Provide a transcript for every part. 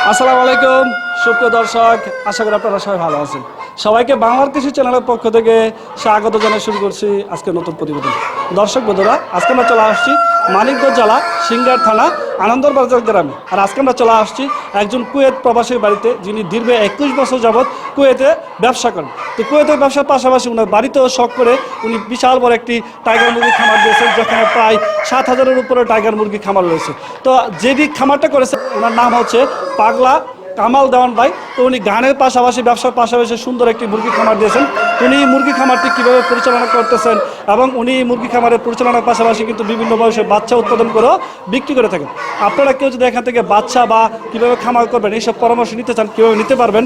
আসসালামু আলাইকুম সুপ্রিয় দর্শক, আশা করি আপনারা সবাই ভালো আছেন। সবাইকে বাংলার কৃষি চ্যানেলের পক্ষ থেকে স্বাগত জানিয়ে শুরু করছি আজকে নতুন প্রতিবেদন। দর্শক বন্ধুরা, আজকে আমরা চলে আসছি মানিকগঞ্জ জেলা সিংগার থানা আনন্দবাজার গ্রামে। আর আজকে আমরা চলে আসছি একজন কুয়েত প্রবাসীর বাড়িতে, যিনি দীর্ঘ 21 বছর যাবৎ কুয়েতে ব্যবসা করেন। তো কুয়েতের ব্যবসার পাশাপাশি ওনার বাড়িতেও শখ করে উনি বিশাল বড় একটি টাইগার মুরগি খামার দিয়েছেন, যেখানে প্রায় 7,000-এর উপরে টাইগার মুরগি খামার রয়েছে। তো যেটি খামারটা করেছে ওনার নাম হচ্ছে পাগলা কামাল দেওয়ান ভাই। তো উনি গানের পাশাপাশি ব্যবসার পাশাপাশি সুন্দর একটি মুরগি খামার দিয়েছেন। উনি মুরগি খামারটি কীভাবে পরিচালনা করতেছেন এবং উনি মুরগি খামারের পরিচালনার পাশাপাশি কিন্তু বিভিন্ন বয়সের বাচ্চা উৎপাদন করেও বিক্রি করে থাকেন। আপনারা কেউ যদি এখান থেকে বাচ্চা বা কীভাবে খামার করবেন এইসব পরামর্শ নিতে চান, কীভাবে নিতে পারবেন,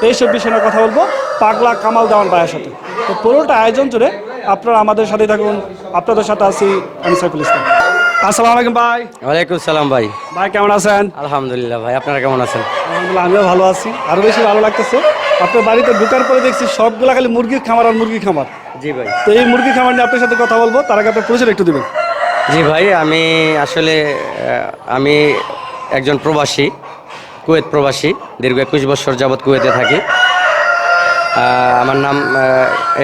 এইসব বিষয়ে নিয়ে কথা বলবো পাগলা কামাল দেওয়ান ভাইয়ের সাথে। তো পুরোটা আয়োজন জুড়ে আপনারা আমাদের সাথে থাকুন। আপনাদের সাথে আছি আমি সাইফুল ইসলাম। আসসালামু আলাইকুম ভাই। ওয়ালাইকুম সালাম ভাই। ভাই কেমন আছেন? আলহামদুলিল্লাহ ভাই, আপনারা কেমন আছেন? আলহামদুলিল্লাহ, আমিও ভালো আছি। আরও বেশি ভালো লাগতেছে আপনার বাড়িতে ঢোকার পরে দেখছি সবগুলা খালি মুরগির খামার আর মুরগি খামার। জি ভাই। তো এই মুরগি খামার নিয়ে আপনার সাথে কথা বলবো, তার আগে আপনার পরিচয় একটু দেবেন। জি ভাই, আমি আসলে আমি একজন প্রবাসী, কুয়েত প্রবাসী। দীর্ঘ 21 বছর যাবৎ কুয়েতে থাকি। আমার নাম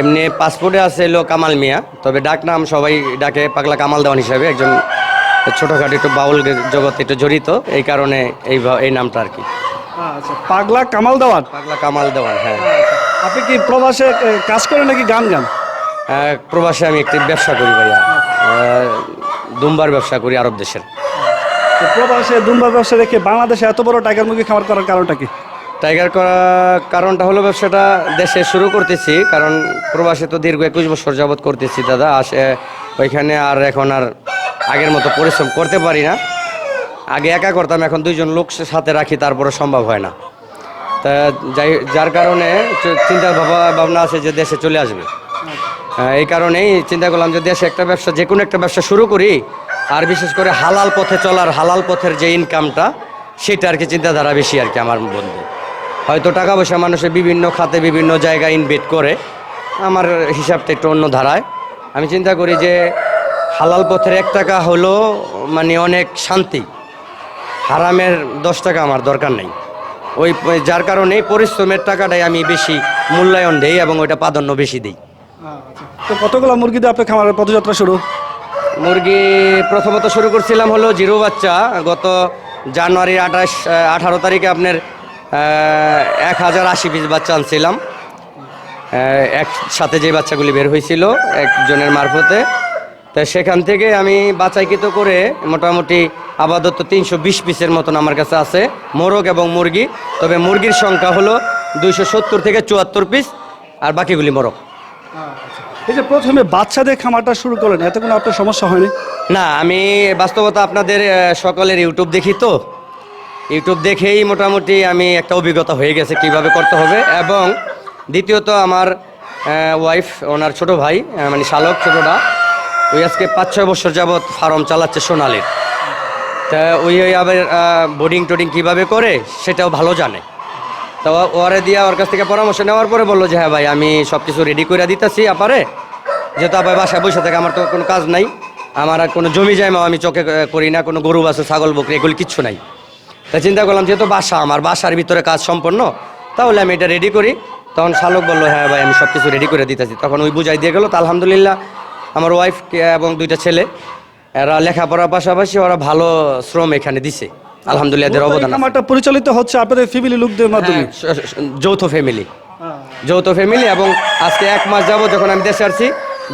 এমনি পাসপোর্টে আছে হলো কামাল মিয়া, তবে ডাক নাম সবাই ডাকে পাগলা কামাল দেওয়ান হিসাবে। একজন ছোটোখাটো একটু বাউল জগতে একটু জড়িত, এই কারণে এই নামটা আর কি। আচ্ছা, পাগলা কামাল দেওয়ান। পাগলা কামাল দেওয়ান, হ্যাঁ। আপনি কি প্রবাসে কাজ করেন নাকি গান গান? প্রবাসে আমি একটি ব্যবসা করি ভাইয়া, দুম্বার ব্যবসা করি আরব দেশের। তো প্রবাসে দুম্বা ব্যবসা রেখে বাংলাদেশে এত বড় টাইগার মুরগি খামার করার কারণটা কি? টাইগার করার কারণটা হলো ব্যবসাটা দেশে শুরু করতেছি, কারণ প্রবাসে তো দীর্ঘ 21 বছর যাবৎ করতেছি দাদা। ওইখানে আর এখন আর আগের মতো পরিশ্রম করতে পারি না। আগে একা করতাম, এখন 2জন লোক সাথে রাখি, তারপরে সম্ভব হয় না। তা যার কারণে চিন্তা ভাবনা আছে যে দেশে চলে আসবে। এই কারণেই চিন্তা করলাম যে দেশে একটা ব্যবসা, যে কোনো একটা ব্যবসা শুরু করি, আর বিশেষ করে হালাল পথে চলার, হালাল পথের যে ইনকামটা, সেটা আর কি চিন্তাধারা বেশি আর কি আমার বন্ধু। হয়তো টাকা পয়সা মানুষের বিভিন্ন খাতে বিভিন্ন জায়গায় ইনভেস্ট করে, আমার হিসাবটা একটু অন্য ধারায়। আমি চিন্তা করি যে হালাল পথের 1 টাকা হলো মানে অনেক শান্তি, হারামের 10 টাকা আমার দরকার নেই। যার কারণে পরিশ্রমের টাকাটাই আমি বেশি মূল্যায়ন দিই এবং ওইটা প্রাধান্য বেশি দিই। তো কতগুলো মুরগি দিয়ে আপনার খামারের পদযাত্রা শুরু? মুরগি প্রথমত শুরু করছিলাম হলো জিরো বাচ্চা। গত জানুয়ারির 18 তারিখে আপনার 1080 পিস বাচ্চা আনছিলাম। একসাথে যে বাচ্চাগুলি বের হয়েছিল একজনের মারফতে, তো সেখান থেকে আমি বাছাইকৃত করে মোটামুটি আপাতত 320 পিসের মতন আমার কাছে আছে, মোরগ এবং মুরগি। তবে মুরগির সংখ্যা হলো 270 থেকে 74 পিস, আর বাকিগুলি মোরগ। এই যে প্রথমে বাচ্চাদের খামারটা শুরু করলেন, এতে কোনো আপনার সমস্যা হয়নি? না, আমি বাস্তবতা আপনাদের সকলের ইউটিউব দেখি, তো ইউটিউব দেখেই মোটামুটি আমি একটা অভিজ্ঞতা হয়ে গেছে কিভাবে করতে হবে। এবং দ্বিতীয়ত আমার ওয়াইফ, ওনার ছোট ভাই মানে শালক ছোটটা, ওই আজকে 5-6 বছর যাবৎ ফার্ম চালাচ্ছে সোনালির। তা ওই আবার বোর্ডিং টোডিং কীভাবে করে সেটাও ভালো জানে। তো ওরে দিয়া ওর কাছ থেকে পরামর্শ নেওয়ার পরে বললো যে হ্যাঁ ভাই, আমি সব কিছু রেডি করে দিতেছি আপারে, যেহেতু আবার বাসায় বসে থাকে, আমার তো কোনো কাজ নাই, আমার আর কোনো জমি জায়গাও আমি চোখে করি না, কোনো গরু বাছুর ছাগল বকরি এগুলি কিচ্ছু নাই। তা চিন্তা করলাম যেহেতু আমার বাসার ভিতরে কাজ সম্পন্ন, তাহলে আমি এটা রেডি করি। তখন শালক বললো হ্যাঁ ভাই, আমি সব কিছু রেডি করে দিতেছি। তখন ওই বুঝাই দিয়ে গেলো। তো আলহামদুলিল্লাহ আমার ওয়াইফ এবং 2টা ছেলে, এরা লেখাপড়ার পাশাপাশি ওরা ভালো শ্রম এখানে দিছে, আলহামদুলিল্লাহ এদের অবদান। খামারটা পরিচালিত হচ্ছে আপনাদের ফ্যামিলি লোকদের মাধ্যমে? যৌথ ফ্যামিলি। এবং আজকে 1 মাস যাবত যখন আমি দেশে আসছি,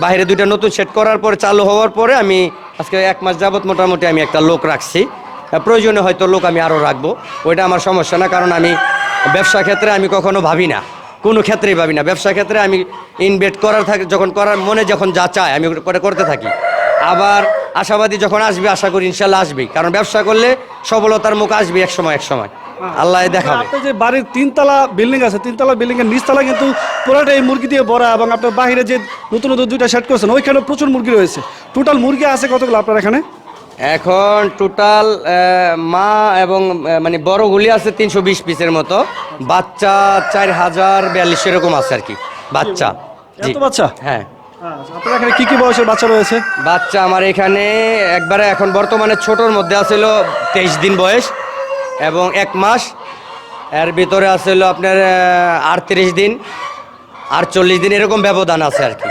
বাইরে 2টা নতুন সেট করার পরে চালু হওয়ার পরে আমি আজকে 1 মাস যাবত মোটামুটি আমি একটা লোক রাখছি। প্রয়োজনে হয়তো লোক আমি আরও রাখবো, ওইটা আমার সমস্যা না। কারণ আমি ব্যবসা ক্ষেত্রে আমি কখনো ভাবি না, কোনো ক্ষেত্রেই ভাবি না। ব্যবসা ক্ষেত্রে আমি ইনভেস্ট করার থাকে, যখন করার মনে যখন যা চায় আমি করতে থাকি। আবার আশাবাদী যখন আসবে, আশা করি ইনশাল্লাহ আসবেই, কারণ ব্যবসা করলে সফলতার মুখ আসবে এক সময় আল্লাহ দেখাবে। আপনার যে বাড়ির 3তলা বিল্ডিং আছে, 3তলা বিল্ডিংয়ের নিচতলা কিন্তু পুরোটাই মুরগি দিয়ে ভরা, এবং আপনার বাইরে যে নতুন 2টা সেট করেছেন ওইখানে প্রচুর মুরগি রয়েছে। টোটাল মুরগি আছে কতগুলো আপনার এখানে? এখন টোটাল মা এবং মানে বড়গুলি আছে 320 পিসের মতো, বাচ্চা 4042 এরকম আছে আর কি বাচ্চা। এত বাচ্চা? হ্যাঁ। আপনার এখানে কি বয়সের বাচ্চা রয়েছে? বাচ্চা আমার এখানে একবারে এখন বর্তমানে ছোটোর মধ্যে আছিল 23 দিন বয়স এবং 1 মাস এর ভিতরে আছে হলো আপনার 38 দিন 48 দিন এরকম ব্যবধান আছে আর কি।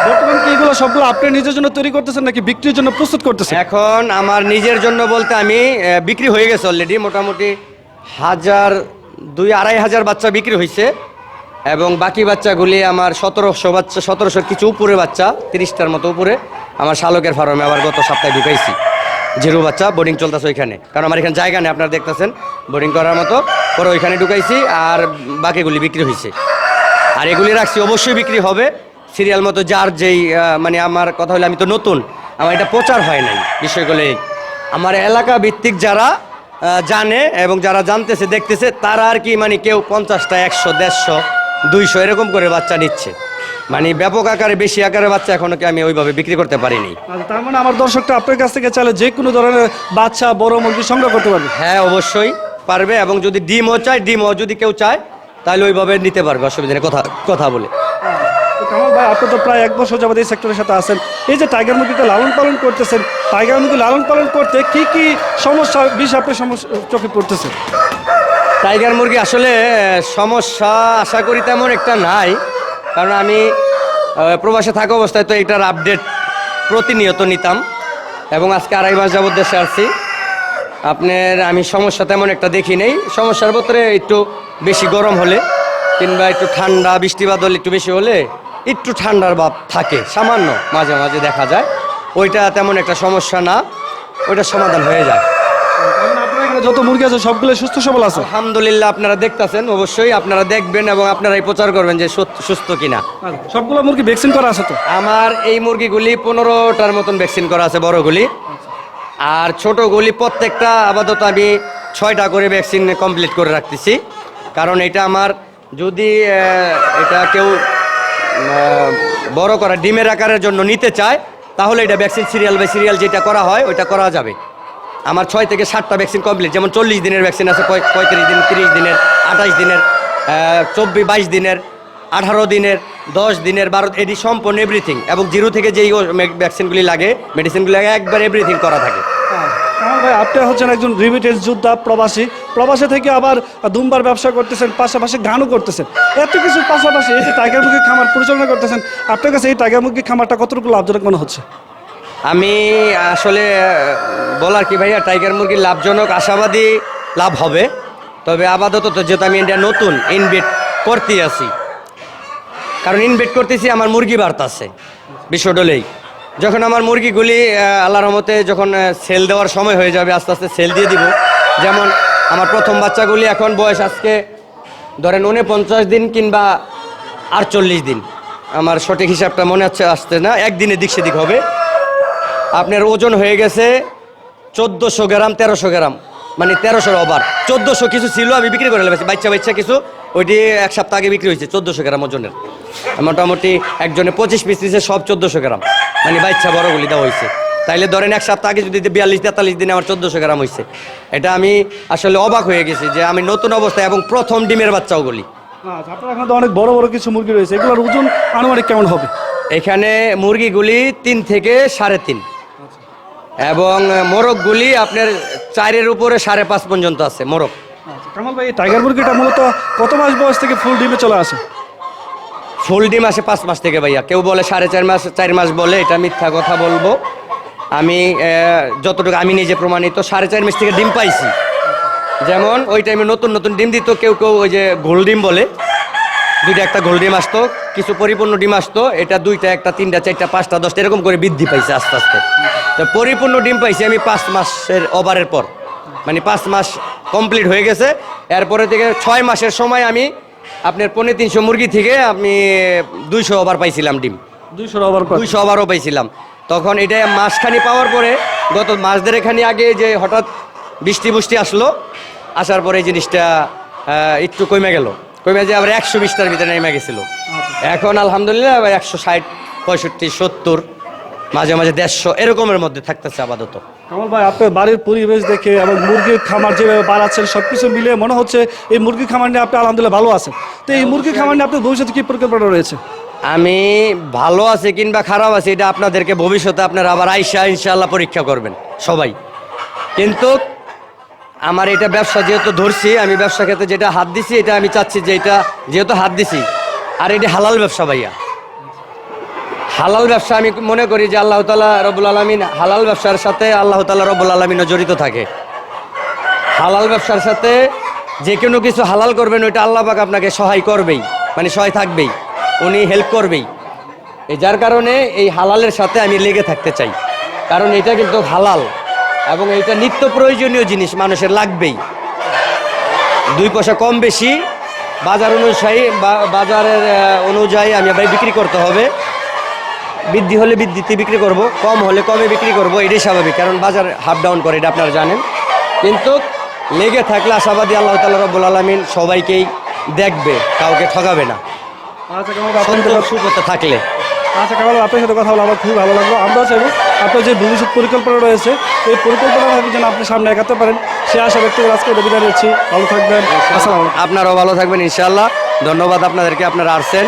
বর্তমানে কি এগুলো সবগুলো আপনি নিজের জন্য তৈরি করতেছেন নাকি বিক্রির জন্য প্রস্তুত করতেছেন? এখন আমার নিজের জন্য বলতে আমি বিক্রি হয়ে গেছে অলরেডি, মোটামুটি 2,500 বাচ্চা বিক্রি হয়েছে এবং বাকি বাচ্চাগুলি আমার 1700 বাচ্চা, 1700 কিছু উপরে বাচ্চা, 30টার মতো উপরে আমার শালকের ফার্মে আবার গত সপ্তাহে ঢুকাইছি। জিরো বাচ্চা বোর্ডিং চলতেছে ওইখানে, কারণ আমার এখানে জায়গা নেই, আপনারা দেখতেছেন বোর্ডিং করার মতো, পরে ওইখানে ঢুকাইছি আর বাকিগুলি বিক্রি হয়েছে। আর এগুলি রাখছি, অবশ্যই বিক্রি হবে সিরিয়াল মতো। যার যেই মানে আমার কথা হলো আমি তো নতুন, আমার এটা প্রচার হয় নাই বিষয়গুলো। আমার এলাকা ভিত্তিক যারা জানে এবং যারা জানতেছে দেখতেছে তারা আর কি মানে কেউ 50টা 100 150 200 এরকম করে বাচ্চা নিচ্ছে। মানে ব্যাপক আকারে বেশি আকারে বাচ্চা এখনো কি আমি ওইভাবে বিক্রি করতে পারিনি। আচ্ছা, তার মানে আমার দর্শকটা আপনার কাছ থেকে চাইলে যে কোনো ধরনের বাচ্চা বড় মুরগি সংগ্রহ করতে পারবে? হ্যাঁ অবশ্যই পারবে, এবং যদি ডিমও চায়, ডিমও যদি কেউ চায় তাহলে ওইভাবে নিতে পারবে, অসুবিধা নেই কথা বলে। তো কামাল ভাই, আপনি তো প্রায় 1 বছর যাবত এই সেক্টরের সাথে আছেন, এই যে টাইগার মুরগিটা লালন পালন করতেছেন, টাইগার মুরগি লালন পালন করতে কি কি সমস্যা বিষয় আপনার চোখে পড়তেছে? টাইগার মুরগি আসলে সমস্যা আশা করি তেমন একটা নাই, কারণ আমি প্রবাসে থাকা অবস্থায় তো এটার আপডেট প্রতিনিয়ত নিতাম এবং আজকে 2.5 মাস যাবত দেশে আসছি। আমি সমস্যা তেমন একটা দেখি নেই। সমস্যার ভিতরে একটু বেশি গরম হলে কিংবা একটু ঠান্ডা বৃষ্টি বাদল একটু বেশি হলে একটু ঠান্ডার ভাব থাকে সামান্য, মাঝে মাঝে দেখা যায়। ওইটা তেমন একটা সমস্যা না, ওইটা সমাধান হয়ে যায়। আপনার এখানে যত মুরগি আছে সবগুলো সুস্থ সবল আছে? আলহামদুলিল্লাহ, আপনারা দেখতেছেন, অবশ্যই আপনারা দেখবেন এবং আপনারাই প্রচার করবেন যে সুস্থ কিনা। সবগুলো মুরগি ভ্যাকসিন করা আছে তো? আমার এই মুরগিগুলি 15টার মতন ভ্যাকসিন করা আছে, বড়গুলি। আর ছোটগুলি প্রত্যেকটা আপাতত আমি 6টা করে ভ্যাকসিন কমপ্লিট করে রাখতেছি, কারণ এটা আমার যদি এটা কেউ বড় করা ডিমের আকারের জন্য নিতে চায় তাহলে এটা ভ্যাকসিন সিরিয়াল বাই সিরিয়াল যেটা করা হয় ওইটা করা যাবে। আমার 6 থেকে 7টা ভ্যাকসিন কমপ্লিট, যেমন 40 দিনের ভ্যাকসিন আছে, 35 দিন, 30 দিনের, 28 দিনের, 22 দিনের, 18 দিনের, 10 দিনের, 12, এটি সম্পূর্ণ এভরিথিং। এবং জিরো থেকে যেই ভ্যাকসিনগুলি লাগে, মেডিসিনগুলি লাগে, একবার এভরিথিং করা থাকে। কামাল ভাই, আপনি হচ্ছেন একজন রিমিটেন্স যোদ্ধা, প্রবাসী থেকে আবার দুমবার ব্যবসা করতেছেন, পাশাপাশি গানও করতেছেন, এত কিছু পাশাপাশি এই যে টাইগার মুরগির খামার পরিচালনা করতেছেন, আপনার কাছে এই টাইগার মুরগির খামারটা কতটুকু লাভজনক মনে হচ্ছে? আমি আসলে বলার কি ভাইয়া, টাইগার মুরগির লাভজনক, আশাবাদী লাভ হবে। তবে আপাতত তো যেহেতু আমি ইন্ডিয়া নতুন ইনভেট করতে আছি, কারণ ইনভেট করতেছি আমার মুরগি বাড়তাছে বিশ্বডলেই। যখন আমার মুরগিগুলি আল্লাহর রহমতে যখন সেল দেওয়ার সময় হয়ে যাবে, আস্তে আস্তে সেল দিয়ে দিব। যেমন আমার প্রথম বাচ্চাগুলি এখন বয়স আজকে ধরেন 49 দিন কিংবা 48 দিন, আমার সঠিক হিসাবটা মনে হচ্ছে আসছে না, একদিনে দিক সেদিক হবে। আপনার ওজন হয়ে গেছে 1400 গ্রাম 1300 গ্রাম, মানে 1300 ওভার। 1400 কিছু ছিল, আমি বিক্রি করে ফেলেছি, বাচ্চা কিছু, ওইটি 1 সপ্তাহ আগে বিক্রি হয়েছে 1400 গ্রাম ওজনের। মোটামুটি একজনে 25 পিস দিয়েছে, সব 1400 গ্রাম, মানে বাচ্চা বড়গুলি দেওয়া হয়েছে। তাইলে ধরেন 1 সপ্তাহ আগে যদি 42-43 দিনে আমার 1400 গ্রাম হয়েছে। এটা আমি আসলে অবাক হয়ে গেছি যে আমি নতুন অবস্থায় এবং প্রথম ডিমের বাচ্চাগুলি। আচ্ছা, আপনার এখানে তো অনেক বড় বড় কিছু মুরগি রয়েছে, এগুলোর ওজন আনুমানিক কেমন হবে? এখানে মুরগিগুলি 3 থেকে 3.5, এবং মোরগগুলি আপনার 4-এর উপরে 5.5 পর্যন্ত আছে মোরগ। আচ্ছা, কামাল ভাই, এই টাইগার মুরগিটা মূলত কত মাস বয়স থেকে ফুল ডিমে চলে আসে? ফুল ডিম আসে 5 মাস থেকে ভাইয়া। কেউ বলে 4.5 মাস, 4 মাস বলে, এটা মিথ্যা কথা বলবো। আমি যতটুকু আমি নিজে প্রমাণিত 4.5 মাস থেকে ডিম পাইছি। যেমন ওই টাইমে নতুন নতুন ডিম দিত, কেউ ওই যে গোল ডিম বলে, 2টা একটা গোল ডিম আসতো, কিছু পরিপূর্ণ ডিম আসতো, এটা 2টা, একটা, 3টা, 4টা, 5টা, 10টা এরকম করে বৃদ্ধি পাইছে আস্তে আস্তে। তো পরিপূর্ণ ডিম পাইছি আমি 5 মাসের ওভারের পর, মানে 5 মাস কমপ্লিট হয়ে গেছে। এরপরে থেকে 6 মাসের সময় আমি আপনার 350 মুরগি থেকে আমি 200 ওভার পাইছিলাম ডিম, 200 ওভার। 200 ওভারও পাইছিলাম। তখন এটা মাসখানি পাওয়ার পরে গত মাস দেড়েখানি আগে যে হঠাৎ বৃষ্টি আসলো, আসার পরে এই জিনিসটা একটু কমে গেল, কমে যে আবার 120টার ভিতরে নেমে গেছিলো। এখন আলহামদুলিল্লাহ 160, 65, 70, মাঝে মাঝে 150 এরকমের মধ্যে থাকতেছে আপাতত। কামাল ভাই, আপনার বাড়ির পরিবেশ দেখে এবং মুরগির খামার যেভাবে বাড়াচ্ছেন সবকিছু মিলিয়ে মনে হচ্ছে এই মুরগির খামার নিয়ে আপনি আলহামদুলিল্লাহ ভালো আছেন। তো এই মুরগির খামার নিয়ে আপনার ভবিষ্যতে কি পরিকল্পনা রয়েছে? আমি ভালো আছি কিংবা খারাপ আছি এটা আপনাদেরকে ভবিষ্যতে আপনারা আবার আইসা ইনশাআল্লাহ পরীক্ষা করবেন সবাই। কিন্তু আমার এটা ব্যবসা যেহেতু ধরছি, আমি ব্যবসা ক্ষেত্রে যেটা হাত দিছি এটা আমি চাচ্ছি যে এটা যেহেতু হাত দিছি, আর এটা হালাল ব্যবসা ভাইয়া। হালাল ব্যবসা আমি মনে করি যে আল্লাহ তাআলা রব্বুল আলামিন, হালাল ব্যবসার সাথে আল্লাহ তাআলা রব্বুল আলামিনও জড়িত থাকে। হালাল ব্যবসার সাথে যে কোনো কিছু হালাল করবেন ওইটা আল্লাহ পাক আপনাকে সহায় করবেই, মানে সহায় থাকবেই, উনি হেল্প করবেই। এই যার কারণে এই হালালের সাথে আমি লেগে থাকতে চাই, কারণ এটা কিন্তু হালাল এবং এটা নিত্য প্রয়োজনীয় জিনিস, মানুষের লাগবেই। 2 পয়সা কম বেশি বাজার অনুযায়ী বাজারের অনুযায়ী আমি ভাই বিক্রি করতে হবে। বৃদ্ধি হলে বৃদ্ধিতে বিক্রি করব, কম হলে কমে বিক্রি করব, এটাই স্বাভাবিক, কারণ বাজার হাফ ডাউন করে, এটা আপনারা জানেন। কিন্তু লেগে থাকলে আশাবাদী আল্লাহ তাআলা রব্বুল আলামিন সবাইকেই দেখবে, কাউকে ঠকাবে না, আচ্ছা কামাল ভাই, আপনার সাথে সুপথে থাকলে। আচ্ছা কামাল ভাই, আপনার সাথে কথা বলে আমার খুবই ভালো লাগলো। আমরা চাইবো আপনার যে ভবিষ্যৎ পরিকল্পনা রয়েছে এই পরিকল্পনা যেন আপনি সামনে এগাতে পারেন, সে আশা ব্যক্ত করে আজকে বিদায় নিচ্ছি। ভালো থাকবেন, আসসালামু আলাইকুম। আপনারাও ভালো থাকবেন ইনশাআল্লাহ। ধন্যবাদ আপনাদেরকে, আপনারা আসছেন।